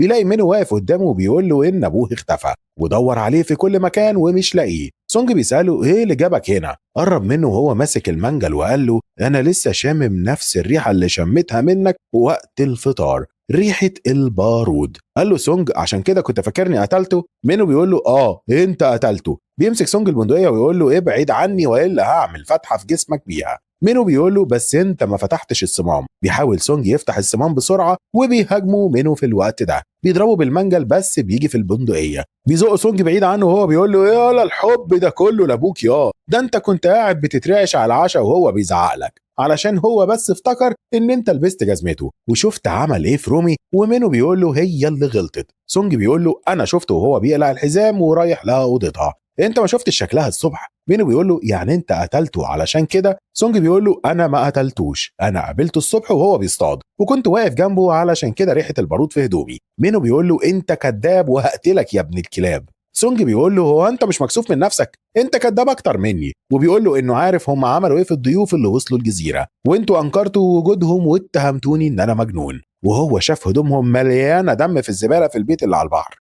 بيلاقي مينو واقف قدامه وبيقول له إن أبوه اختفى ودور عليه في كل مكان ومش لاقيه. سونج بيسأله إيه اللي جابك هنا؟ قرب منه وهو ماسك المنجل وقال له أنا لسه شامم نفس الريحة اللي شميتها منك وقت الفطار، ريحة البارود. قال له سونج عشان كده كنت فاكرني قتلته؟ مينو بيقول له انت قتلته. بيمسك سونج البندقية ويقول له ابعد عني والا هعمل فتحة في جسمك بيها. مينو بيقول له بس انت ما فتحتش الصمام. بيحاول سونج يفتح الصمام بسرعة وبيهاجمه مينو في الوقت ده، بيضربه بالمنجل بس بيجي في البندقية. بيزق سونج بعيد عنه وهو بيقول له يالا الحب ده كله لابوك، ده انت كنت قاعد بتترعش على العشاء وهو بيزعق لك علشان هو بس افتكر ان انت لبست جزمته. وشفت عمل ايه في رومي؟ ومنه بيقول له هي اللي غلطت. سونج بيقول له انا شفته وهو بيقلع الحزام ورايح لها اوضتها، انت ما شفتش شكلها الصبح. مينو بيقول له يعني انت قتلته علشان كده؟ سونج بيقول له انا ما قتلتوش، انا قابلته الصبح وهو بيصطاد وكنت واقف جنبه علشان كده ريحه البارود في هدومي. مينو بيقول له انت كذاب وهقتلك يا ابن الكلاب. سونج بيقول له هو انت مش مكسوف من نفسك؟ انت كذاب اكتر مني. وبيقول له انه عارف هم عملوا ايه في الضيوف اللي وصلوا الجزيره وانتوا انكرتوا وجودهم واتهمتوني ان انا مجنون، وهو شاف هدومهم مليانه دم في الزباله في البيت اللي على البحر.